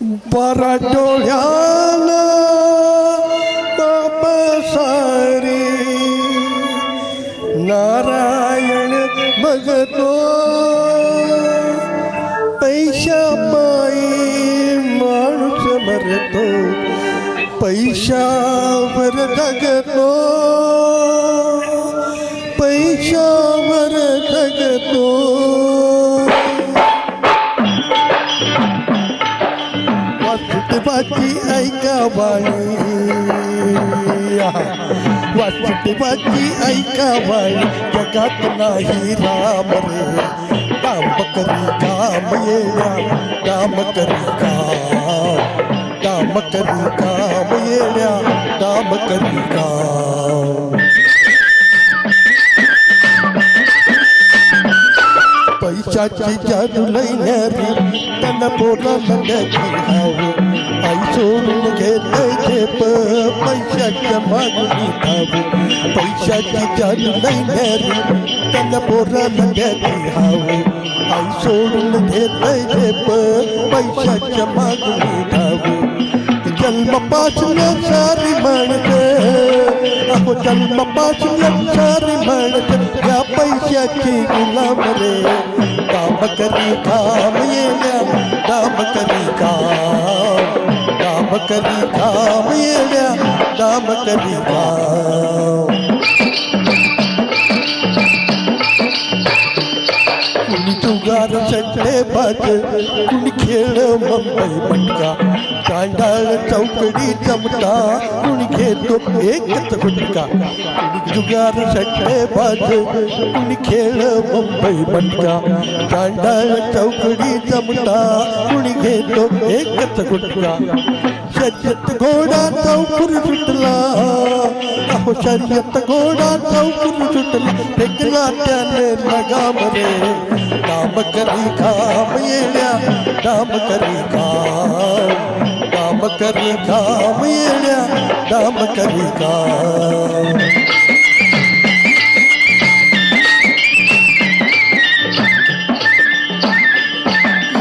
बारा डोळ्याला बाबा सारे नारायण बघतो पैशा पायी माणूस मरतो पैशावर जगतो पैशावर जगतो वाचुदेवाची ऐका बाई वाचुदेवाची ऐका बाई जगात नाही राम रे काम करी काम येण्या काम करी काम करी काम येण्या काम करी काम पैशाची जादू लैन्यारी त्यांना पोराला द्यायची हाव आई सोडून घेतय झेप पैशाच्या मागणी धाव पैशाची जादू लैन्यारी त्यांना पोराला द्यायची हाव आई सोडून घेतय झेप पैशाच्या मागणी धाव जन्मपासून सारी म्हणते अहो जन्मपासून सारी म्हणते या पैशाची गुलाम रे काम करी काम येण्या काम करी काम करी काम येण्या काम करी काम कुणी जुगार सट्टे बाज कुणी खेळ मुंबई मटका चांडाळ चौकडी चमटा कुणी घेतो एकच गुटका कुणी जुगार सट्टे बाज कुणी खेळ मुंबई मटका चांडाळ चौकडी चमटा कुणी घेतो एकच गुटका शर्यत घोडा चौकुर सुटला अहो शर्यत घोडा चौकुर सुटला फेकला त्याने लगाम रे काम करी काम येण्या काम करी काम करी काम येण्या काम करी काम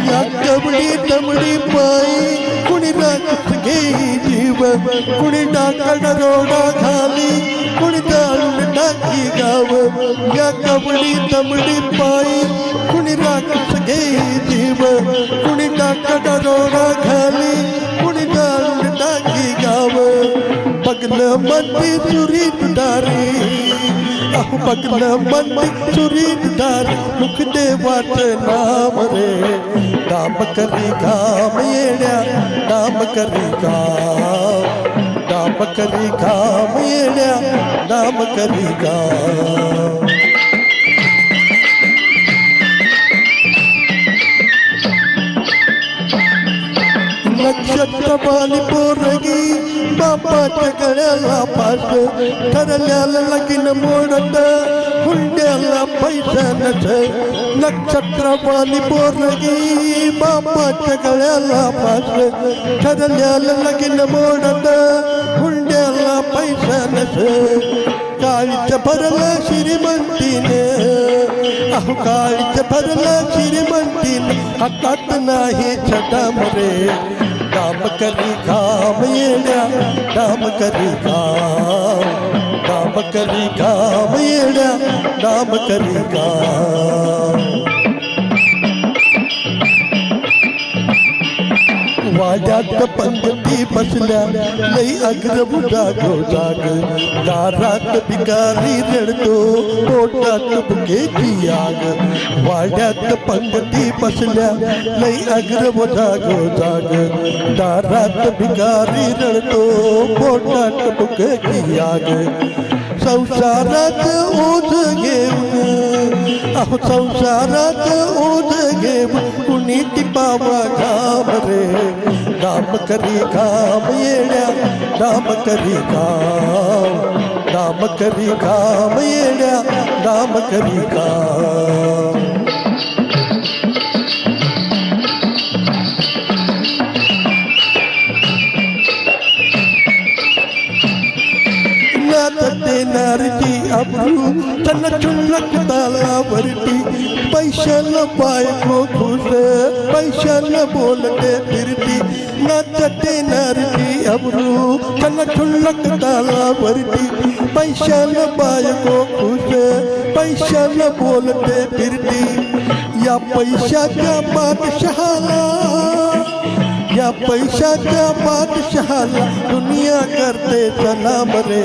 या कबडी तमडी पायी कुणी राखत घेई जीव कुणी टाकड रोडा खाली कुणी जाळून टाकी गाव या कबडी तमडी पायी कुणी राखत घेई जीव कुणी टाकड रोडा खाली कुणी जाळून टाकी गाव बघलं मंदी चुरी तुडारी अहो बघलं मंदी चुरी तुडारी मुख देवाचं नाम रे काम करी काम येण्या काम करी काम करी काम येण्या काम करी काम नक्षत्र बाली पोरगी बापाच्या गळ्याला पास ठरल्याला लगीन मोडत हुंड्याला पैसा नस नक्षत्र बाली पोरगी बापाच्या गळ्याला पास ठरल्याला लगीन मोडत हुंड्याला पैसा नस काळीचं भरलं श्रीमंतीने अहो काळीचं भरलं श्रीमंतीने हातात नाही छटाम रे काम करी काम येण्या काम करी काम करी काम येण्या काम करी काम वाड्यात पंगती बसल्या लई अग्रभू जागो जाग दारात भिकारी रडतो पोटात भुकेची आग वाड्यात पंगती बसल्या लई अग्रभू जागो जाग दारात भिकारी रडतो पोटात भुकेची आग संसारात ओझ घेऊन अहो संसारात ओझ घेऊन कुणी टिपावा घाम रे काम करी काम येण्या काम करी काम करी काम येण्या काम करी काम देणारची अब्रू त्यांना चुल्लक तालावरती पैशाला बायको खुश पैशाला बोलते फिरती नाचते नारकी अब्रू त्यांना चुल्लक तालावरती पैशाला बायको खुश पैशाला बोलते फिरती या पैशाच्या बादशहाला या पैशाच्या बादशहाला दुनिया करते सलाम रे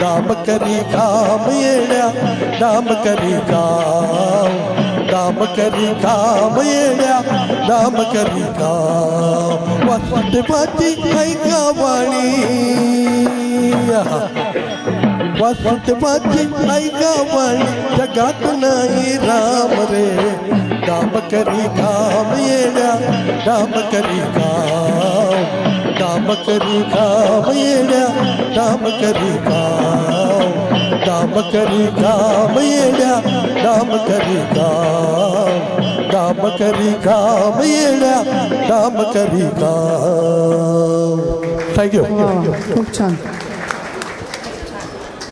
दाम करी काम येण्या दाम करी काम येण्या दाम करी काम वासुदेवाची ऐका वाणी वासुदेवाची ऐका वाणी जगात नाही राम रे दाम करी काम येण्या दाम करी काम येण्या दाम करी काम येण्या दाम करी काम येण्या दाम करी काम. थँक्यू. खूप छान.